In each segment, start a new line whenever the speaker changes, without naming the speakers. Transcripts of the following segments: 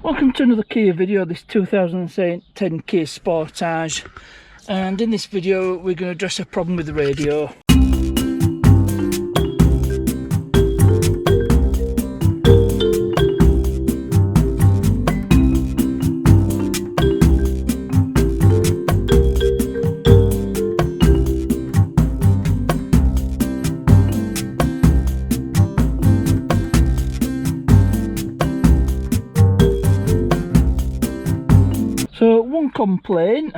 Welcome to another Kia video, this 2010 Kia Sportage, and in this video we're going to address a problem with the radio. So one complaint,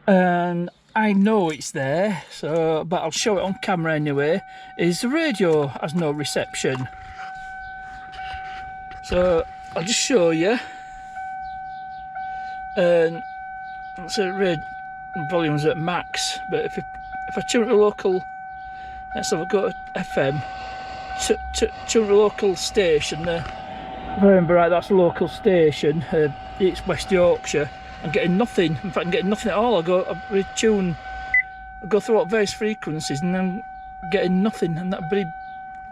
and I know it's there, but I'll show it on camera anyway, is the radio has no reception. So I'll just show you, and it's a red volume's at max, but if I tune to local, let's have a go to FM, tune to local station, if I remember right, that's a local station, it's West Yorkshire. I'm getting nothing. In fact, I'm getting nothing at all. I retune, I go through various frequencies, and I'm getting nothing, and that bloody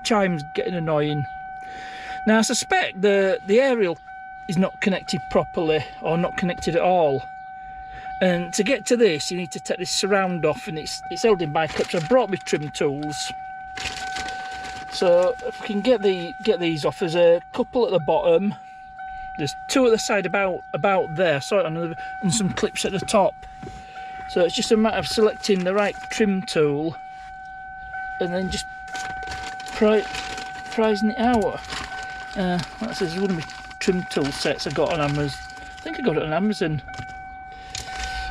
chime's getting annoying. Now I suspect the aerial is not connected properly, or not connected at all. And to get to this, you need to take this surround off, and it's held in by clips. I brought my trim tools. So if we can get these off, there's a couple at the bottom. There's two at the side about there, and some clips at the top. So it's just a matter of selecting the right trim tool and then just prising it out. That's one of my trim tool sets I got on Amazon. I think I got it on Amazon.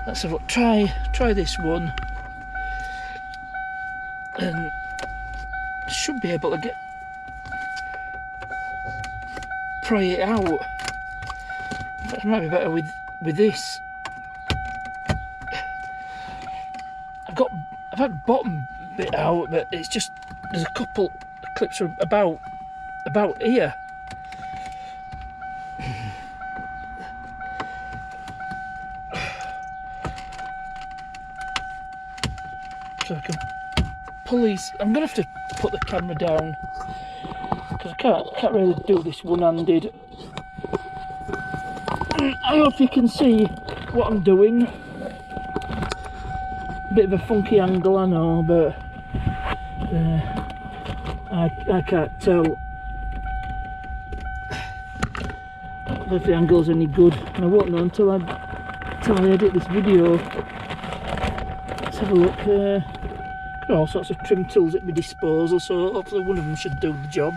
Let's have a look. Try this one, and should be able to pry it out. That might be better with this. I've had bottom bit out, but it's just there's a couple of clips are about here. So I can pull these. I'm gonna have to put the camera down because I can't really do this one-handed. I hope you can see what I'm doing. Bit of a funky angle, I know, but I can't tell if the angle's any good, and I won't know until I edit this video. Let's have a look. Got all sorts of trim tools at my disposal, so hopefully one of them should do the job.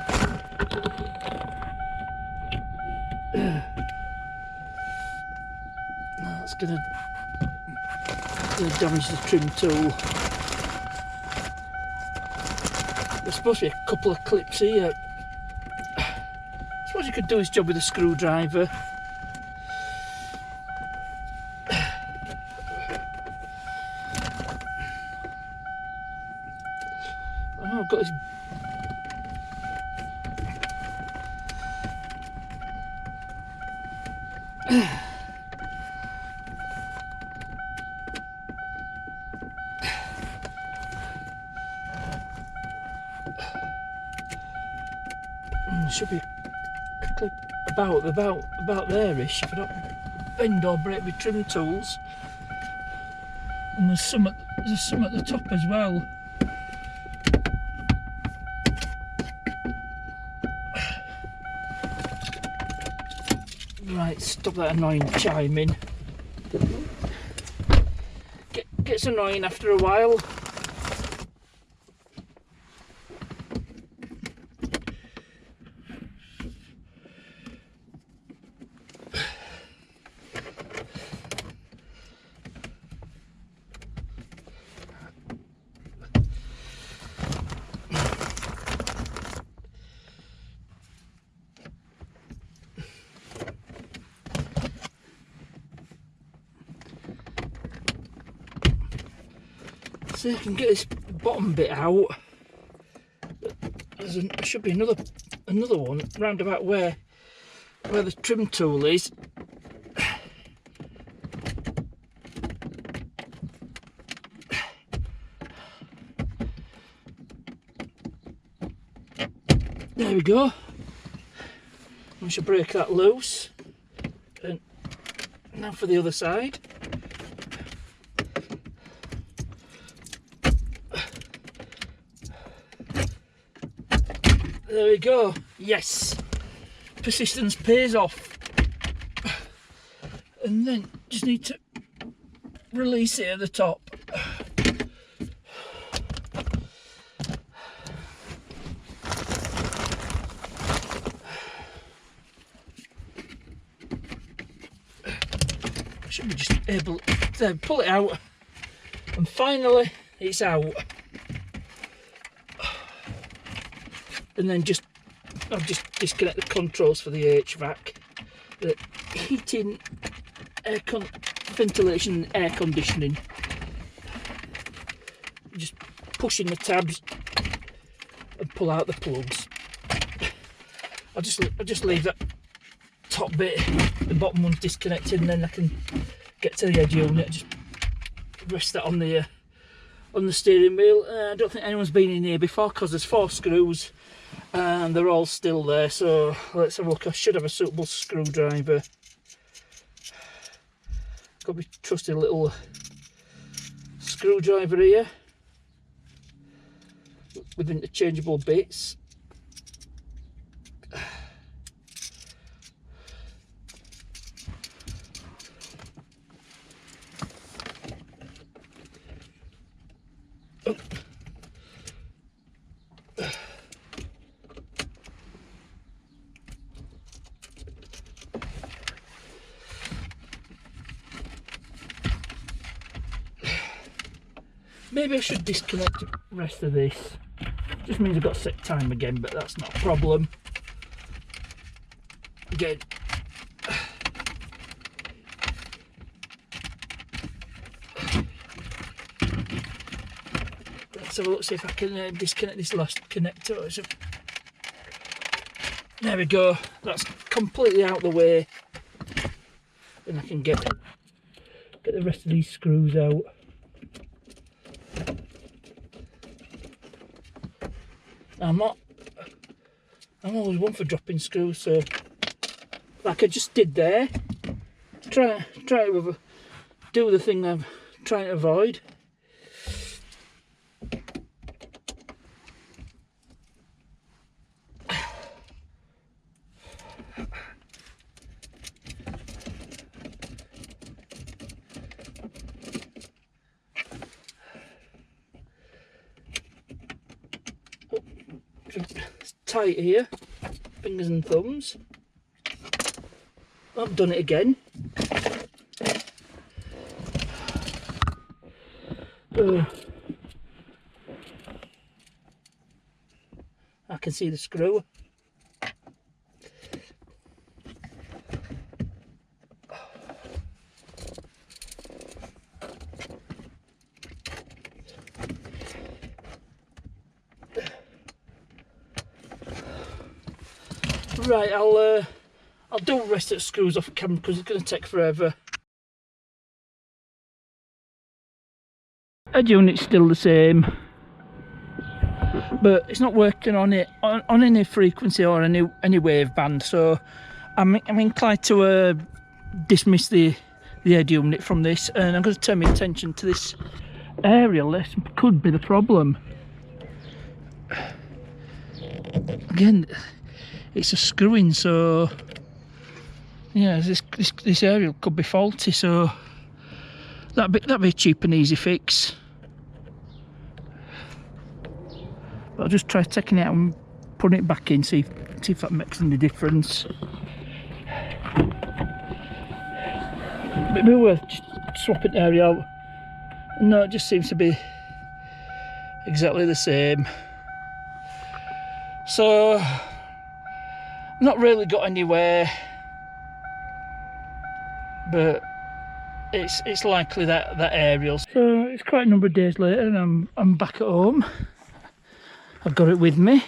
That's gonna damage the trim tool. There's supposed to be a couple of clips here. I suppose you could do this job with a screwdriver. Oh, I've got this. Should be a clip about there-ish if I don't bend or break my trim tools. And there's some at the top as well. Right, stop that annoying chiming. Gets annoying after a while. See if I can get this bottom bit out. There should be another one round about where the trim tool is. There we go. We should break that loose. Now for the other side. There we go. Yes, persistence pays off. And then just need to release it at the top. Should be just able to pull it out, and finally it's out. And then I'll just disconnect the controls for the HVAC, the heating, ventilation, and air conditioning. Just pushing the tabs and pull out the plugs. I'll just leave that top bit, the bottom one's disconnected, and then I can get to the edge unit. Just rest that on the steering wheel. I don't think anyone's been in here before because there's 4 screws and they're all still there. So let's have a look. I should have a suitable screwdriver. Got my trusty little screwdriver here with interchangeable bits. Maybe I should disconnect the rest of this. Just means I've got to set time again, but that's not a problem. Again. Let's have a look, see if I can disconnect this last connector. There we go. That's completely out of the way. And I can get the rest of these screws out. I'm always one for dropping screws, so like I just did there, try to do the thing I'm trying to avoid. It's tight here, fingers and thumbs. I've done it again. I can see the screw. Right, I'll do the rest of the screws off camera because it's going to take forever. Head unit's still the same, but it's not working on any frequency or any wave band. So I'm inclined to dismiss the head unit from this, and I'm going to turn my attention to this aerial. This could be the problem. Again, it's a screwing, so yeah, this aerial could be faulty, so that'd be a cheap and easy fix. But I'll just try taking it out and putting it back in, see if that makes any difference. But it'd be worth just swapping the area out. No, it just seems to be exactly the same. So not really got anywhere, but it's likely that aerial. So it's quite a number of days later, and I'm back at home. I've got it with me,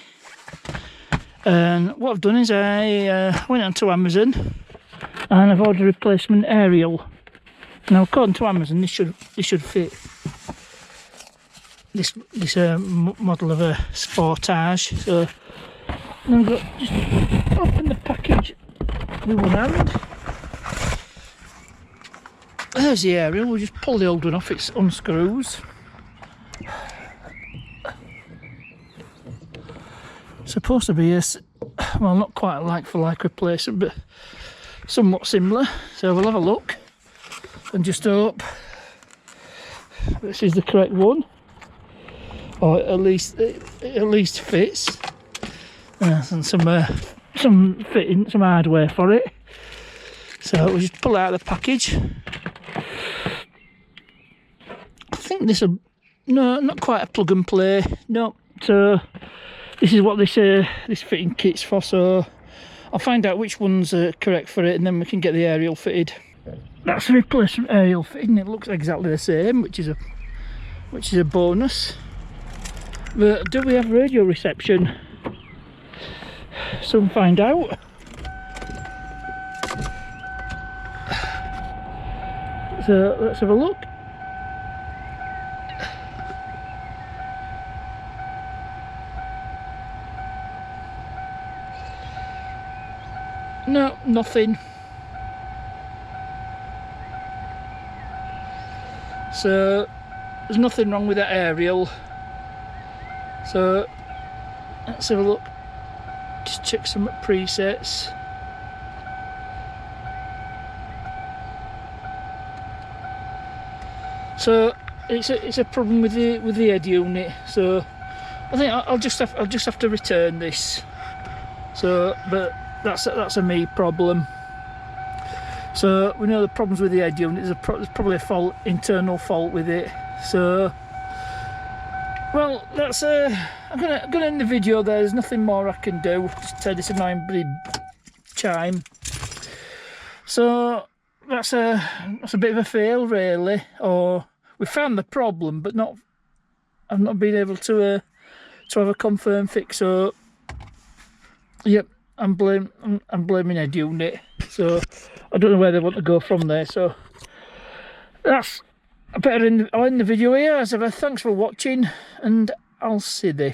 and what I've done is I went onto Amazon and I've ordered a replacement aerial. Now, according to Amazon, this should fit this model of a Sportage. So now I've got just open the package with one hand. there's the aerial. We'll just pull the old one off, it unscrews. Supposed to be a, well, not quite a like-for-like replacement, but somewhat similar. So we'll have a look and just hope this is the correct one, or at least fits. And some fitting, some hardware for it. So we'll just pull out the package. I think this will, no, not quite a plug and play. No, so this is what this fitting kit's for. So I'll find out which one's correct for it, and then we can get the aerial fitted. That's a replacement aerial fitting. It looks exactly the same, which is a bonus. But do we have radio reception? Soon find out. So let's have a look. No, nothing. So there's nothing wrong with that aerial. So let's have a look. Just check some presets. So it's a problem with the head unit. So I think I'll just have to return this. So, but that's a me problem. So we know the problems with the head unit. There's probably a internal fault with it. So, well, that's I'm gonna end the video there. There's nothing more I can do. Just turn this annoying bloody chime. So that's a bit of a fail, really. Or we found the problem, but I've not been able to have a confirmed fix. So, yep, I'm blaming head unit. So I don't know where they want to go from there. So that's I'll end the video here. As ever, thanks for watching, and I'll see you.